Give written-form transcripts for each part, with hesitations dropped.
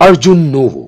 Arjun novo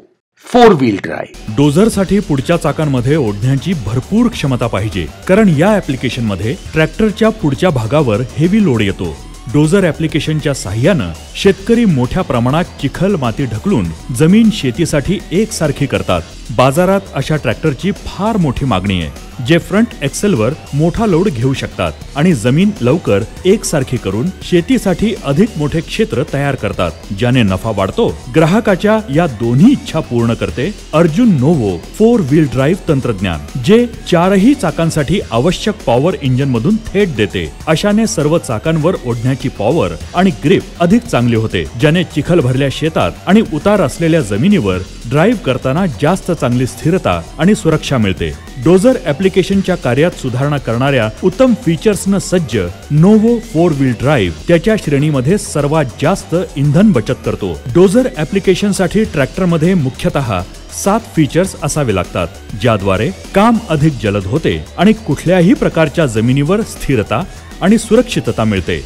4-wheel drive. डोझरसाठी पुढच्या चाकांमध्ये ओढण्याची भरपूर क्षमता पाहिजे, कारण या ॲप्लिकेशनमध्ये ट्रॅक्टरच्या पुढच्या भागावर हेवी लोड येतो. डोझर ॲप्लिकेशनच्या साहाय्यानं शेतकरी मोठ्या प्रमाणात चिखल माती ढकलून जमीन शेतीसाठी एकसारखी करतात. बाजारात अशा ट्रॅक्टरची फार मोठी मागणी आहे, जे फ्रंट एक्सेलवर मोठा लोड घेऊ शकतात आणि जमीन लवकर एकसारखी करून शेतीसाठी अधिक मोठे क्षेत्र तयार करतात, ज्याने नफा वाढतो. ग्राहकाच्या या दोन्ही इच्छा पूर्ण करते अर्जुन नोवो 4-wheel ड्राईव्ह तंत्रज्ञान, जे चारही चाकांसाठी आवश्यक पॉवर इंजिन मधून थेट देते. अशाने सर्व चाकांवर ओढण्याची पॉवर आणि ग्रिप अधिक चांगली होते, ज्याने चिखल भरल्या शेतात आणि उतार असलेल्या जमिनीवर ड्राईव्ह करताना जास्त चांगली स्थिरता आणि सुरक्षा मिळते. डोझर ॲप्लिकेशनच्या कार्यात सुधारणा करणाऱ्या उत्तम फीचर्सनं सज्ज नोवो 4-wheel ड्राईव्ह त्याच्या श्रेणीमध्ये सर्वात जास्त इंधन बचत करतो. डोझर ॲप्लिकेशनसाठी ट्रॅक्टरमध्ये मुख्यतः 7 फीचर्स असावे लागतात, ज्याद्वारे काम अधिक जलद होते आणि कुठल्याही प्रकारच्या जमिनीवर स्थिरता आणि सुरक्षितता मिळते.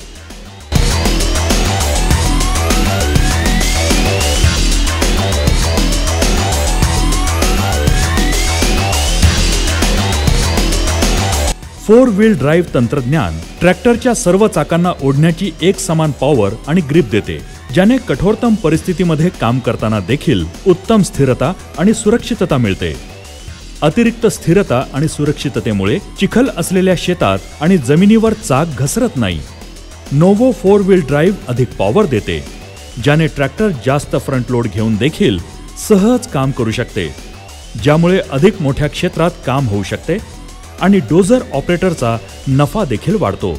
फोर व्हील ड्राईव्ह तंत्रज्ञान ट्रॅक्टरच्या सर्व चाकांना ओढण्याची एक समान पॉवर आणि ग्रिप देते, ज्याने कठोरतम परिस्थितीमध्ये काम करताना देखील उत्तम स्थिरता आणि सुरक्षितता मिळते. अतिरिक्त स्थिरता आणि सुरक्षिततेमुळे चिखल असलेल्या शेतात आणि जमिनीवर चाक घसरत नाही. नोवो 4-wheel ड्राईव्ह अधिक पॉवर देते, ज्याने ट्रॅक्टर जास्त फ्रंट लोड घेऊन देखील सहज काम करू शकते, ज्यामुळे अधिक मोठ्या क्षेत्रात काम होऊ शकते आणि डोझर ऑपरेटरचा नफा देखील वाढतो.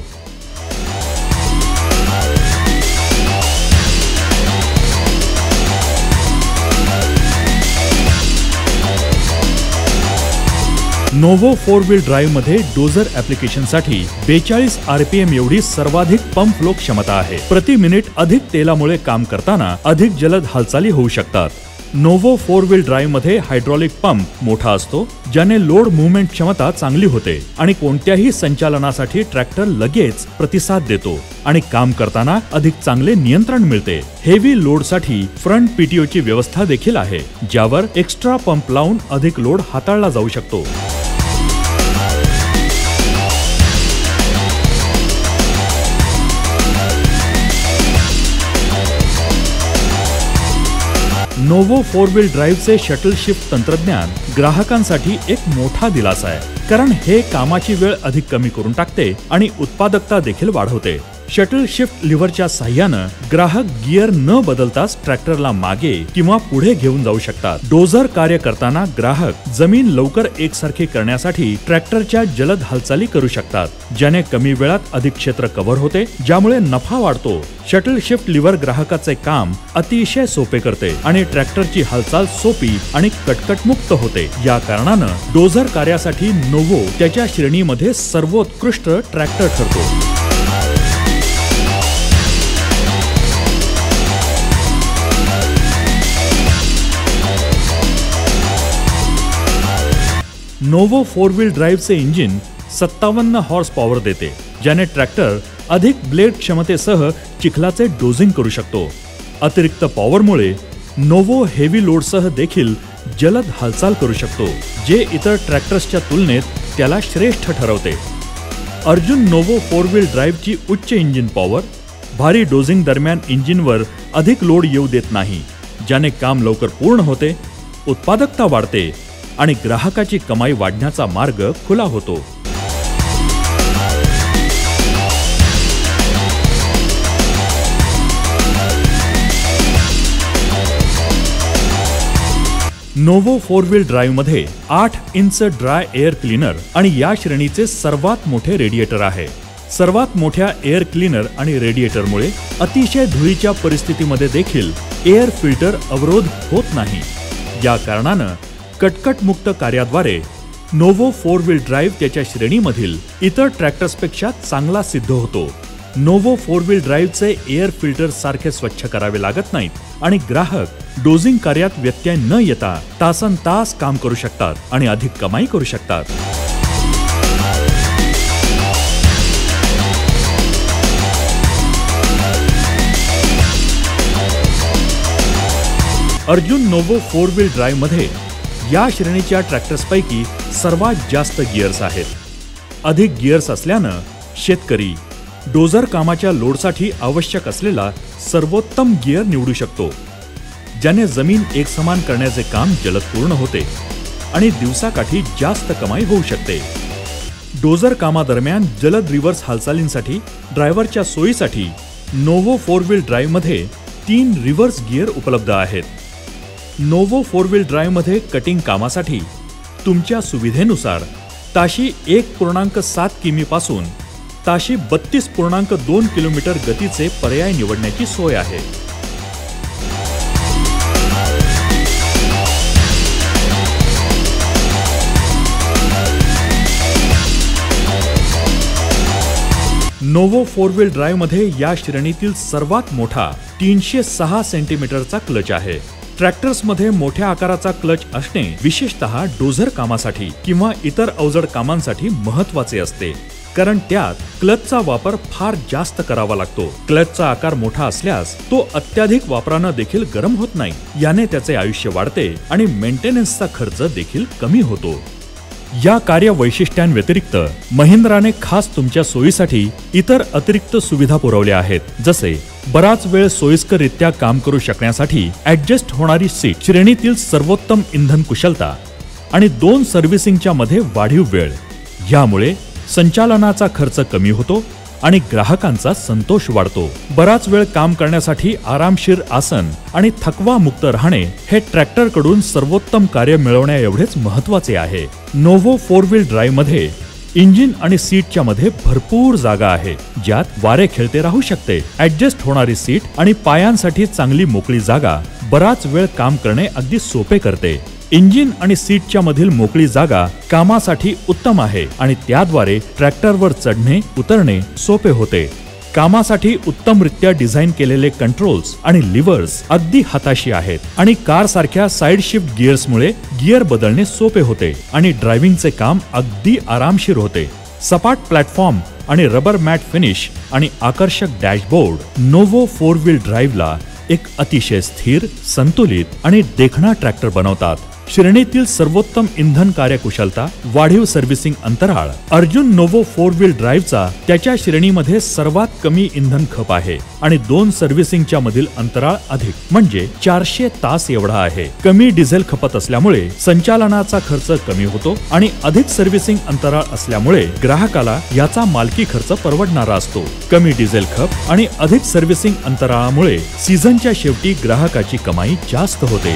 नोवो 4-wheel ड्राईव्ह मध्ये डोझर ॲप्लिकेशनसाठी 42 RPM एवढी सर्वाधिक पंप फ्लो क्षमता आहे. प्रति मिनिट अधिक तेलामुळे काम करताना अधिक जलद हालचाली होऊ शकतात. नोवो 4-wheel ड्राईव्ह मध्ये हायड्रॉलिक पंप मोठा असतो, ज्याने लोड मुवमेंट क्षमता चांगली होते आणि कोणत्याही संचालनासाठी ट्रॅक्टर लगेच प्रतिसाद देतो आणि काम करताना अधिक चांगले नियंत्रण मिळते. हेवी लोडसाठी फ्रंट PTO ची व्यवस्था देखील आहे, ज्यावर एक्स्ट्रा पंप लावून अधिक लोड हाताळला जाऊ शकतो. नोवो 4-wheel ड्राईव्हचे शटल शिफ्ट तंत्रज्ञान ग्राहकांसाठी एक मोठा दिलासा आहे, कारण हे कामाची वेळ अधिक कमी करून टाकते आणि उत्पादकता देखील वाढवते. शटल शिफ्ट लिव्हरच्या साहाय्यानं ग्राहक गिअर न बदलताच ट्रॅक्टरला मागे किंवा पुढे घेऊन जाऊ शकतात. डोझर कार्य करताना ग्राहक जमीन लवकर एकसारखी करण्यासाठी ट्रॅक्टरच्या जलद हालचाली करू शकतात, ज्याने कमी वेळात अधिक क्षेत्र कव्हर होते, ज्यामुळे नफा वाढतो. शटल शिफ्ट लिव्हर ग्राहकाचे काम अतिशय सोपे करते आणि ट्रॅक्टरची हालचाल सोपी आणि कटकटमुक्त होते. या कारणानं डोझर कार्यासाठी नोवो त्याच्या श्रेणीमध्ये सर्वोत्कृष्ट ट्रॅक्टर ठरतो. नोवो 4-wheel ड्राईव्हचे इंजिन 57 हॉर्स पॉवर देते, ज्याने ट्रॅक्टर अधिक ब्लेड क्षमतेसह चिखलाचे डोझिंग करू शकतो. अतिरिक्त पॉवरमुळे नोवो हेवी लोडसह देखील जलद हालचाल करू शकतो, जे इतर ट्रॅक्टर्सच्या तुलनेत त्याला श्रेष्ठ ठरवते. अर्जुन नोवो 4-wheel ड्राईव्हची उच्च इंजिन पॉवर भारी डोझिंग दरम्यान इंजिनवर अधिक लोड येऊ देत नाही, ज्याने काम लवकर पूर्ण होते, उत्पादकता वाढते आणि ग्राहकाची कमाई वाढण्याचा मार्ग खुला होतो. नोवो 4-wheel ड्राईव्ह मध्ये 8 इंच ड्राय एअर क्लीनर आणि या श्रेणीचे सर्वात मोठे रेडिएटर आहे. सर्वात मोठ्या एअर क्लीनर आणि रेडिएटरमुळे अतिशय धुळीच्या परिस्थितीमध्ये देखील एअर फिल्टर अवरोध होत नाही. या कारणानं कटकटमुक्त कार्याद्वारे नोवो 4-wheel ड्राईव्ह त्याच्या श्रेणीमधील इतर ट्रॅक्टर्सपेक्षा चांगला सिद्ध होतो. नोवो 4-wheel ड्राईव्हचे एअर फिल्टर सारखे स्वच्छ करावे लागत नाहीत आणि ग्राहक डोझिंग कार्यात व्यत्यय न येता तासनतास काम करू शकतात आणि अधिक कमाई करू शकतात. अर्जुन नोव्हो 4 व्हील ड्राईव्ह मध्ये या श्रेणीच्या ट्रॅक्टर्सपैकी सर्वात जास्त गिअर्स आहेत. अधिक गिअर्स असल्यानं शेतकरी डोझर कामाच्या लोडसाठी आवश्यक असलेला सर्वोत्तम गिअर निवडू शकतो, ज्याने जमीन एकसमान करण्याचे काम जलद पूर्ण होते आणि दिवसाकाठी जास्त कमाई होऊ शकते. डोझर कामादरम्यान जलद रिव्हर्स हालचालींसाठी ड्रायव्हरच्या सोयीसाठी नोव्हो 4 व्हील ड्राईव्ह मध्ये 3 रिव्हर्स गिअर उपलब्ध आहेत. नोव्हो 4 व्हील ड्राईव्ह मध्ये कटिंग कामासाठी तुमच्या सुविधेनुसार ताशी 1.7 किमी पासून ताशी 32.2 किलोमीटर गतीचे पर्याय निवडण्याची सोय आहे. नोव्हो 4 व्हील ड्राईव्ह मध्ये या श्रेणीतील सर्वात मोठा 306 सेंटीमीटरचा क्लच आहे. ट्रॅक्टर्समध्ये मोठ्या आकाराचा क्लच असणे विशेषतः डोझर कामासाठी किंवा इतर अवजड कामांसाठी महत्त्वाचे असते, कारण त्यात क्लचचा वापर फार जास्त करावा लागतो. क्लचचा आकार मोठा असल्यास तो अत्याधिक वापरानं देखील गरम होत नाही. याने त्याचे आयुष्य वाढते आणि मेंटेनन्सचा खर्च देखील कमी होतो. या कार्य वैशिष्ट्यांव्यतिरिक्त महिंद्राने खास तुमच्या सोयीसाठी इतर अतिरिक्त सुविधा पुरवल्या आहेत, जसे बराच वेळ सोयीस्कररित्या काम करू शकण्यासाठी ऍडजस्ट होणारी सीट, श्रेणीतील सर्वोत्तम इंधन कुशलता आणि 2 सर्व्हिसिंगच्या मध्ये वाढीव वेळ. यामुळे संचालनाचा खर्च कमी होतो आणि ग्राहकांचा संतोष वाढतो. बराच वेळ काम करण्यासाठी आरामशीर आसन आणि थकवा मुक्त राहणे हे ट्रॅक्टरकडून सर्वोत्तम कार्य मिळवण्या एवढेच महत्त्वाचे आहे. नोव्हो 4 व्हील ड्राईव्ह मध्ये इंजिन आणि सीटच्या मध्ये भरपूर जागा आहे, ज्यात वारे खेळते राहू शकते. ऍडजस्ट होणारी सीट आणि पायांसाठी चांगली मोकळी जागा बराच वेळ काम करणे अगदी सोपे करते. इंजिन आणि सीटच्या मधील मोकळी जागा कामासाठी उत्तम आहे आणि त्याद्वारे ट्रॅक्टरवर चढणे उतरणे सोपे होते. कामासाठी उत्तमरित्या डिझाईन केलेले कंट्रोल्स आणि लिव्हर्स अगदी हाताशी आहेत आणि कार सारख्या साइड शिफ्ट गिअर्समुळे गिअर बदलणे सोपे होते आणि ड्रायव्हिंगचे काम अगदी आरामशीर होते. सपाट प्लॅटफॉर्म आणि रबर मॅट फिनिश आणि आकर्षक डॅशबोर्ड नोव्हो 4 व्हील ड्राईव्हला एक अतिशय स्थिर, संतुलित आणि देखणा ट्रॅक्टर बनवतात. श्रेणीतील सर्वोत्तम इंधन कार्यकुशलता, वाढीव सर्व्हिसिंग अंतराळ. अर्जुन नोव्हो 4 व्हील ड्राईव्हचा त्याच्या श्रेणीमध्ये सर्वात कमी इंधन खप आहे आणि 2 सर्व्हिसिंगच्या मधील अंतराळ अधिक म्हणजे 400 तास एवढा आहे. कमी डिझेल खपत असल्यामुळे संचालनाचा खर्च कमी होतो आणि अधिक सर्व्हिसिंग अंतराळ असल्यामुळे ग्राहकाला याचा मालकी खर्च परवडणारा असतो. कमी डिझेल खप आणि अधिक सर्व्हिसिंग अंतराळामुळे सीझनच्या शेवटी ग्राहकाची कमाई जास्त होते.